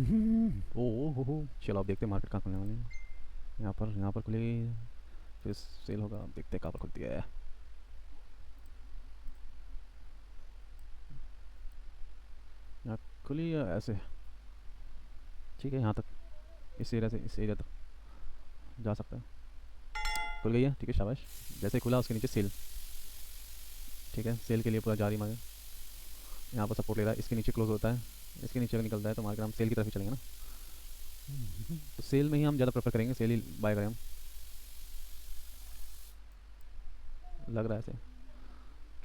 ओ चलो अब देखते हैं मार्केट कहाँ खुलने वाली है। यहाँ पर खुलेगी, फिर सेल होगा। अब देखते हैं कहाँ पर खुलती है। यहाँ खुली है ऐसे। ठीक है, यहाँ तक, इस एरिया तक जा सकता है। खुल गई है, ठीक है, शाबाश। जैसे ही खुला उसके नीचे सेल। ठीक है, सेल के लिए पूरा जारी मार्केट। यहाँ पर सपोर्ट ले रहा है, इसके नीचे क्लोज होता है। इसके नीचे अगर निकलता है तो मार्केट हम सेल की तरफ ही चलेंगे ना। तो सेल में ही हम ज़्यादा प्रेफर करेंगे, सेल ही बाय करें हम। लग रहा है ऐसे।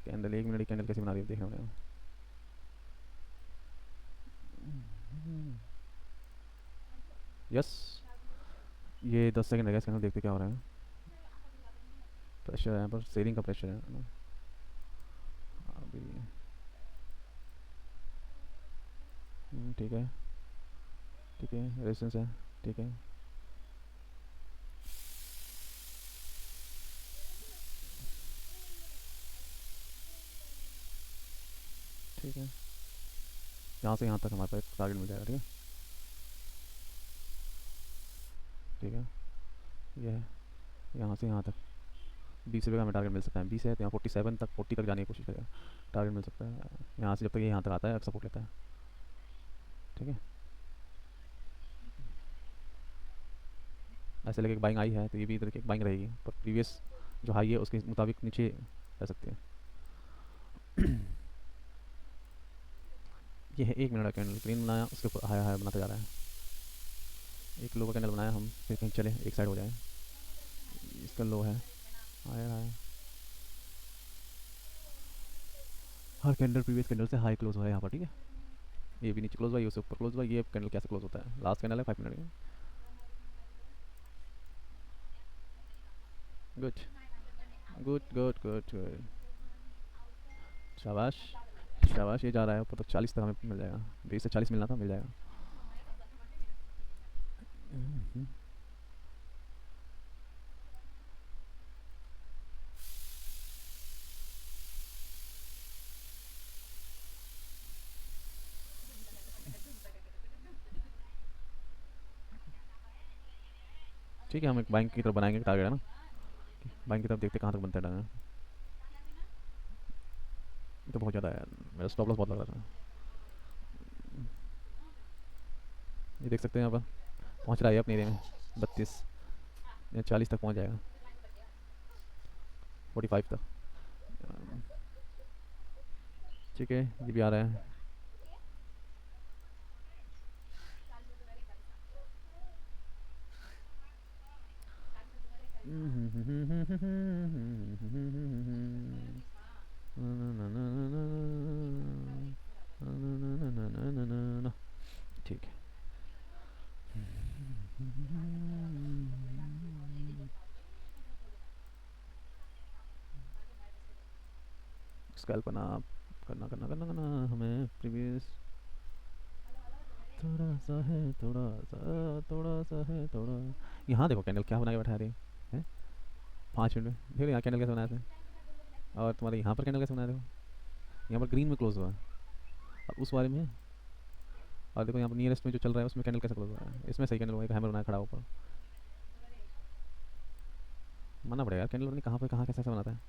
कैंडल, 1 मिनट की कैंडल कैसे बना रही है देखना पड़ेगा। यस, ये 10 सेकंड रह गया इसका, देखते क्या हो रहा है। प्रेशर है यहाँ पर, सेलिंग का प्रेशर है ना अभी। ठीक है, ठीक है, रेजिस्टेंस है। ठीक है, ठीक है। यहाँ से यहाँ तक हमारे पास टारगेट मिल जाएगा। ठीक है, ठीक है, ये है। यहाँ से यहाँ तक 20 रुपये का हमें टारगेट मिल सकता है। 20 है तो यहाँ 47 तक, 40 तक जाने की कोशिश करेगा। टारगेट मिल सकता है यहाँ से, जब तक ये यहाँ तक आता है सपोर्ट लेता है। ठीक है, ऐसे लगे बाइंग आई है तो ये भी इधर की बाइंग रहेगी, पर प्रीवियस जो हाई है उसके मुताबिक नीचे रह सकती है। ये है 1 मिनट का कैंडल, ग्रीन बनाया, उसके ऊपर हाई हाई बनाता जा रहा है। एक लो का कैंडल बनाया हम, फिर कहीं चले एक साइड हो जाए। इसका लो है, हाई हाई। हर कैंडल प्रीवियस कैंडल से हाई क्लोज हो रहा है यहाँ पर। ठीक है, ये भी नीचे क्लोज हुआ, ये उससे ऊपर क्लोज हुआ। ये कैंडल कैसे क्लोज होता है, लास्ट कैंडल है 5 मिनट का। Good, good, good, good, good. शाबाश, शाबाश। ये जा रहा है ऊपर तक, 40 तक हमें मिल जाएगा। 20 से 40 मिलना था, मिल जाएगा। ठीक है, हम एक बैंक की तरफ बनाएंगे टारगेट है ना। बैंक की तरफ देखते कहाँ तक बनता है टारगेट। ये तो बहुत ज़्यादा है, मेरा स्टॉप लॉस बहुत लग रहा था। ये देख सकते हैं यहाँ पर पहुँच रहा है अपने एरिया में। 32 या 40 तक पहुँच जाएगा, 45 तक। ठीक है, ये भी आ रहा है। ठीक है, स्कैल्प करना, करना करना करना करना हमें प्रीवियस। थोड़ा सा है, थोड़ा सा, थोड़ा सा है, थोड़ा। यहाँ देखो कैंडल क्या बना के बैठा रही है। 5 मिनट में देखो यहाँ कैंडल कैसे बनाया था। और तुम्हारे यहाँ पर कैंडल कैसे बनाया, देखो यहाँ पर ग्रीन में क्लोज हुआ है और उस वाले में। और देखो यहाँ पर नियरेस्ट में जो चल रहा है उसमें कैंडल कैसे क्लोज हुआ है। इसमें सही कैंडल हुआ है, हैमर बनाया खड़ा ऊपर। मानना पड़ेगा यार, कैंडल कहाँ पे कहाँ कैसे ऐसा बनाता है।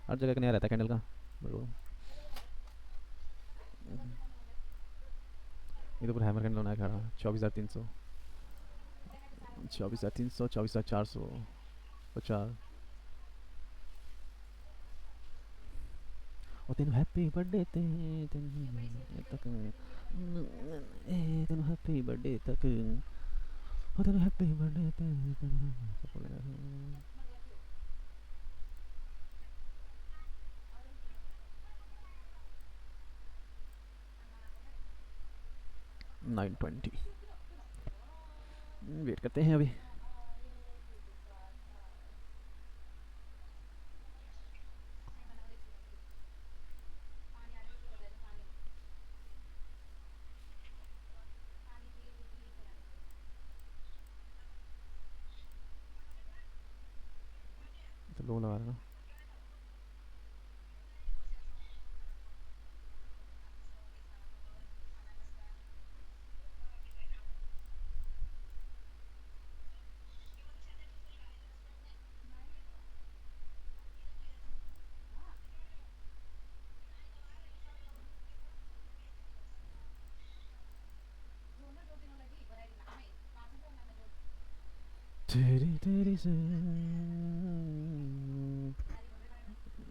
हर जगह का नया रहता है कैंडल का, बिल्कुल। ये तो पूरा हैमर कैंडल बनाया खड़ा। 24,300, 24,300, 24,450। और तेन हैप्पी बर्थडे तक, तेन हैप्पी बर्थडे तक, और तेन हैप्पी बर्थडे तक। 920, वेट करते हैं अभी। तो लो लगा रहा। तेरी तेरी से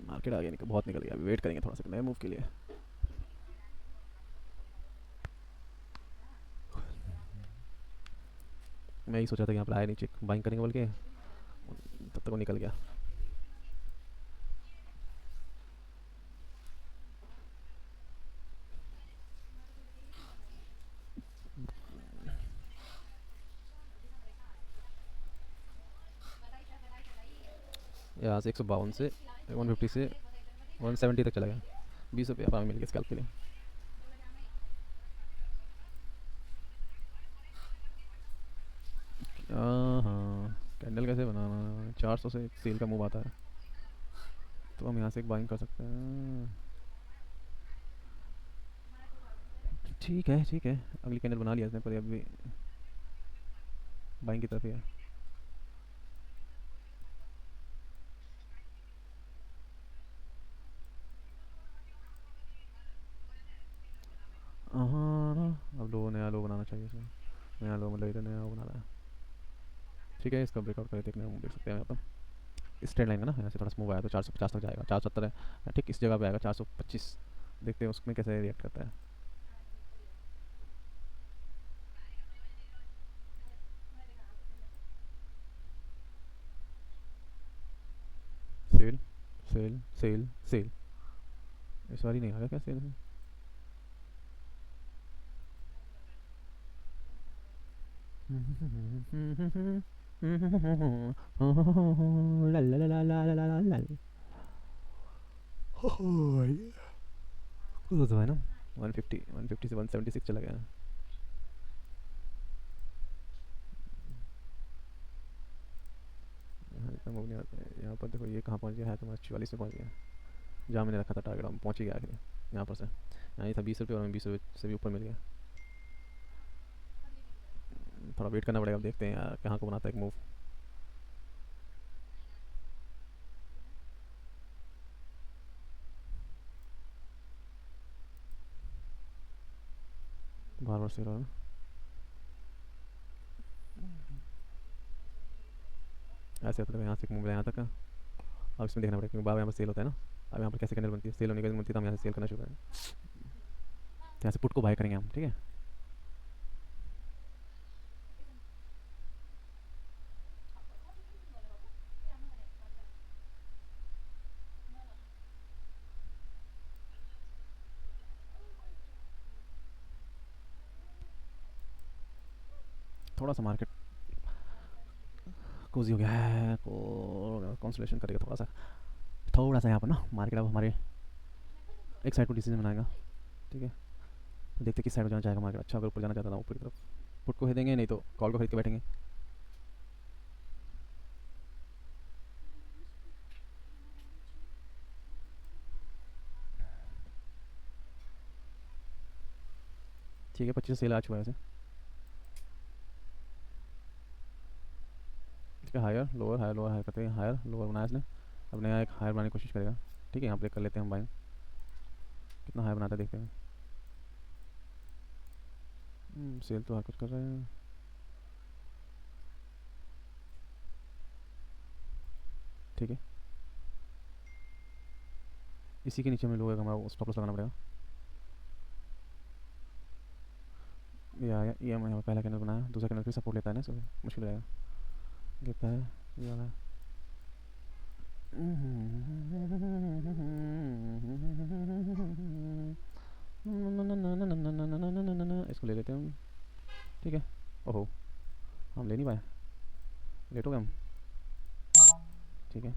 मार्केट आ गया, बहुत निकल गया, अभी वेट करेंगे थोड़ा सा नए मूव के लिए। मैं ही सोचा था यहाँ पर आया नहीं चेक बाइंग करेंगे बोल के, तब तक वो निकल गया। यहाँ से 152 से 150 से 170 तक चला गया। 20 रुपये आप मिल गया स्कैल्प के लिए। हाँ, कैंडल कैसे बनाना, 400 से सेल का मूव आता है तो हम यहाँ से एक बाइंग कर सकते हैं। ठीक है ठीक है, अगली कैंडल बना लिया इसने, पर अभी बाइंग की तरफ ही है। हाँ ना, अब लो नया लो बनाना चाहिए इसमें। नया लो मतलब इधर नया वो बना रहा है। ठीक है, इसका ब्रेकआउट करके देखने देख सकते हैं यहाँ पर। इस ट्रेंड लाइन का ना यहाँ से थोड़ा सा मूव आया तो 450 तक जाएगा, 470 है ठीक, इस जगह पे आएगा 425। देखते हैं उसमें कैसे रिएक्ट करता है। सेल सेल सेल सेल, इस बार ही नहीं आ गया क्या सेल में? ला ला ला ला ला ला ला ला। तो है ना 150 से 176 चला गया। यहाँ इतना मूव नहीं आता है। यहाँ पर देखो ये कहाँ पहुँच गया है, तो 44 में पहुँच गया, जहाँ मैंने रखा था टारगेट हम पहुँच ही गया आखिर। यहाँ पर से यहाँ ही था 20 रुपये, और हमें 20 रुपये से भी ऊपर मिल गया। थोड़ा वेट करना पड़ेगा, अब देखते हैं यार कहाँ को बनाता है एक मूव। बार बार से रहा ऐसे होता है, यहाँ से मूव यहाँ तक का। अब इसमें देखना पड़ेगा क्योंकि बार यहाँ पर सेल होता है ना। अब यहाँ पर कैसे कैंडल बनती है, सेल होने के बाद बनती है, तो हम यहाँ से सेल करना शुरू करें। यहाँ से पुट को बाय करेंगे हम, ठीक है। थोड़ा सा मार्केट कोजी हो गया है, को कॉन्सलेशन करेगा थोड़ा सा। थोड़ा सा यहाँ पर ना मार्केट अब हमारे एक साइड को डिसीजन बनाएगा, ठीक है। तो देखते किस साइड में जाना चाहेगा मार्केट। अच्छा, अगर ऊपर जाना चाहता था ऊपर की तरफ पुट को खरीदेंगे, नहीं तो कॉल को खरीद के बैठेंगे। ठीक है, 25 सेल आ चुका है वैसे। ठीक है, higher lower higher lower higher करते हैं, हायर लोअर बनाया इसने। अब नया एक हायर बनाने की कोशिश करेगा, ठीक है। यहाँ ब्रेक कर लेते हैं हम बाइंग, कितना हायर बनाता है देखते हैं। सेल तो हर कुछ कर रहे हैं, ठीक है। इसी के नीचे में लोग हमारा स्टॉप लॉस लगाना पड़ेगा। ये आया ये हमें पहला कैंडल बनाया, दूसरा कैंडल फिर सपोर्ट लेता है ना, सब मुश्किल हो जाएगा। गिरता है ये वाला। इसको ले लेते हैं हम, ठीक है। ओहो, हम ले नहीं पाए, लेट हो गए हम, ठीक है।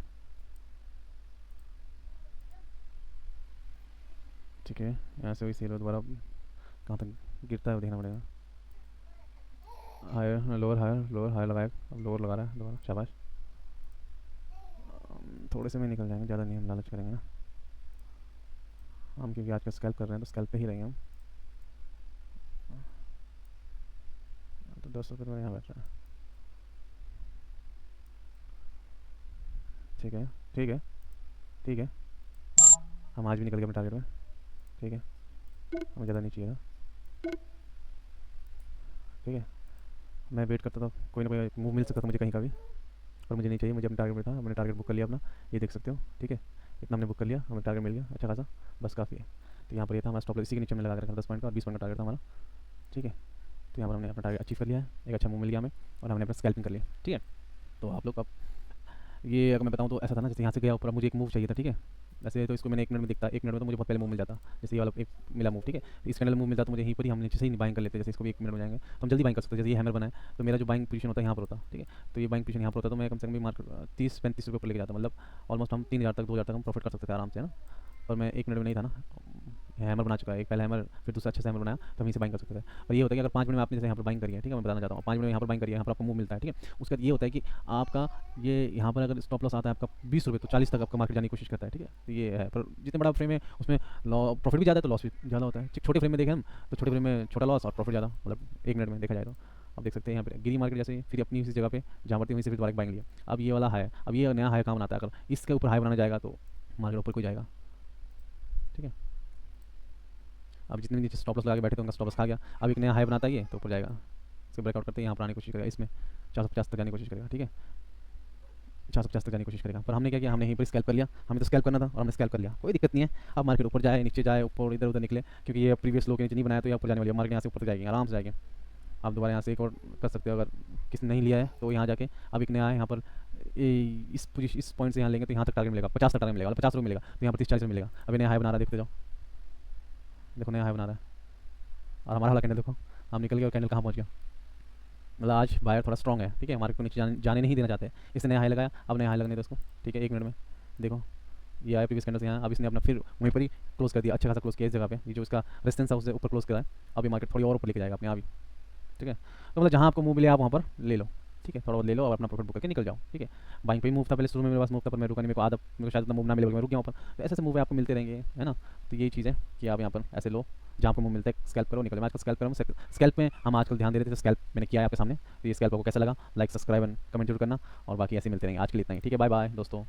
ठीक है, यहाँ से वही सेल हो दोबारा, कहाँ तक गिरता है वो देखना पड़ेगा। हायर लोअर हायर लगाया, अब लोअर लगा रहा है दोबारा, शाबाश। थोड़े से में निकल जाएंगे, ज़्यादा नहीं हम लालच करेंगे ना हम, क्योंकि आज का स्कैल्प कर रहे हैं तो स्कैल्प पे ही रहेंगे हम। तो 10 रुपये में यहाँ बैठ रहा है, ठीक है ठीक है ठीक है। हम आज भी निकल गए अपने टारगेट में, ठीक है। हमें ज़्यादा नहीं चाहिए था, ठीक है। मैं वेट करता था कोई ना कोई मूव मिल सकता था मुझे कहीं का भी, पर मुझे नहीं चाहिए, मुझे अपना टारगेट मिला था, मैंने टारगेट बुक कर लिया अपना, ये देख सकते हो, ठीक है। इतना हमने बुक कर लिया, हमें टारगेट मिल गया अच्छा खासा, बस काफ़ी है। तो यहाँ पर ये था हमारा स्टॉप लॉस, इसी के नीचे हमने लगा के रखा था 10 पॉइंट का, और 20 पॉइंट का टारगेट था हमारा, ठीक है। तो यहाँ पर हमने अपना टारगेट अचीव कर लिया है, एक अच्छा मूव मिल गया हमें, और हमने अपना स्कैल्पिंग कर लिया, ठीक है। तो आप लोग अब ये अगर मैं बताऊँ तो ऐसा था ना, जैसे यहाँ से गया ऊपर, मुझे एक मूव चाहिए था, ठीक है। वैसे तो इसको मैंने 1 मिनट में दिखता, 1 मिनट में तो मुझे बहुत पहले मूव मिल जाता, जैसे ये वाला एक मिला मूव, ठीक है। तो इस कैंडल मूव मिल जाता तो मुझे यहीं पर ही हम नीचे से ही बाइंग कर लेते, जैसे इसको भी 1 मिनट में जाएंगे तो हम जल्दी बाइंग कर सकते हैं। जैसे ये हैमर बना है तो मेरा जो बाइंग पोजीशन होता है यहाँ पर होता, ठीक है। तो ये बाइंग पोजीशन यहाँ पर होता तो मैं कम से कम भी मार्केट 30-35 रुपये पर लेके जाता, मतलब ऑलमोस्ट हम 3,000 तक 2,000 तक हम प्रॉफिट कर सकते थे आराम से, है ना। पर मैं 1 मिनट में नहीं था ना, हैमर बना चुका है, एक पहला हैमर फिर दूसरा अच्छा सा हैमर बनाया, तो हम इसे बाइंग कर सकते थे। और ये होता है कि अगर 5 मिनट में आपने जैसे यहाँ पर बाइंग करी है, ठीक है, मैं बताना चाहता हूँ, 5 मिनट में यहाँ पर बाइंग करी है, यहाँ पर आपको मूव मिलता है, ठीक है। उसके बाद ये होता है कि आपका ये यहाँ पर अगर स्टॉप लॉस आता है आपका 20 रुपये, तो 40 तक आपका मार्केट जाने की कोशिश करता है, ठीक है। तो ये है, पर जितने बड़ा फ्रेम है उसमें प्रॉफिट भी ज़्यादा है तो लॉस भी ज़्यादा होता है। छोटे फ्रेम में देखें हम तो छोटे फ्रेम में छोटा लॉस और प्रॉफिट ज़्यादा, मतलब 1 मिनट में देखा जाए तो आप देख सकते हैं यहाँ पे गिरी मार्केट जैसे फिर अपनी उसी जगह पे जहाँ बढ़ती वहीं से फिर दोबारा बाइंग लिया। अब ये वाला है, अब ये नया हाई कहाँ बनाता है, अगर इसके ऊपर हाई बनाना जाएगा तो मार्केट ऊपर को जाएगा, ठीक है। अब जितने नीचे स्टॉप लॉस लगा के बैठे थे उनका स्टॉप लॉस खा गया, अब एक नया हाई बनाता है ये तो ऊपर जाएगा, इसके ब्रेकआउट करते हैं यहाँ पर आने की कोशिश करेगा, इसमें 450 तक जाने की कोशिश करेगा, ठीक है। 450 तक जाने की कोशिश करेगा, पर हमने क्या किया, हमने यहीं पर स्कैल्प कर लिया, हमें तो स्कैल्प करना था और हमने स्कैल्प कर लिया, कोई दिक्कत नहीं है। अब मार्केट ऊपर जाए नीचे जाए ऊपर इधर उधर निकले, क्योंकि ये प्रीवियस लो के नीचे नहीं बनाया तो ये ऊपर जाने वाली है, मार्केट यहाँ से ऊपर जाएगी आराम से जाएगी। आप दोबारा यहाँ से एक और कर सकते हो, अगर किसी ने नहीं लिया है तो यहाँ जाके अब एक नया है यहाँ पर इस पोजीशन इस पॉइंट से यहाँ लेंगे तो यहाँ तक टारगेट मिलेगा, 50 तक टारगेट मिलेगा, 50 रुपये मिलेगा, तो यहाँ पर 30-40 मिलेगा। अभी नया हाई बना रहा है, देखते जाओ, देखो नया हाई बना रहा है, और हमारा वाला कैंडल देखो, हम निकल गए और कैंडल कहाँ पहुँच गया। मतलब आज बायर थोड़ा स्ट्रॉन्ग है, ठीक है, मार्केट को नीचे जाने नहीं देना चाहते, इसने नया हाई लगाया, अब नया हाई लगने दो इसको, ठीक है। 1 मिनट में देखो ये आया प्रीवियस कैंडल से यहाँ, अब इसने अपना फिर वहीं पर ही क्लोज कर दिया, अच्छा खासा क्लोज किया इस जगह पे, ये जो इसका रेजिस्टेंस है उससे ऊपर क्लोज करा है। अब ये मार्केट थोड़ी और ऊपर लेके जाएगा अपने आप ही, ठीक है। तो मतलब जहाँ आपको मूव मिले आप वहाँ पर ले लो, ठीक है, थोड़ा बहुत ले लो और अपना प्रॉफिट बुक करके निकल जाओ, ठीक है। बाइंग पे ही मूव था पहले शुरू में मेरे पास मूव था, पर मैं रुका नहीं, मेरे को आदत, मेरे को शायद उतना मूव ना मिले, मैं रुक गया ऊपर। तो ऐसे ऐसे मूव आपको मिलते रहेंगे, है ना। तो यही चीज़ है कि आप यहाँ पर ऐसे लो, जहाँ आपको मूव मिलता है स्कैल्प करो, निकल। मैं आजकल स्कैल्प करूँ, स्कैल्प में हम आजकल ध्यान दे रहे थे, स्कैल्प मैंने किया है आपके सामने। तो ये स्कैल्प आपको कैसा लगा, लाइक सब्सक्राइब एंड कमेंट जरूर करना, और बाकी ऐसे मिलते रहेंगे। आज के लिए इतना ही, ठीक है, बाय बाय दोस्तों।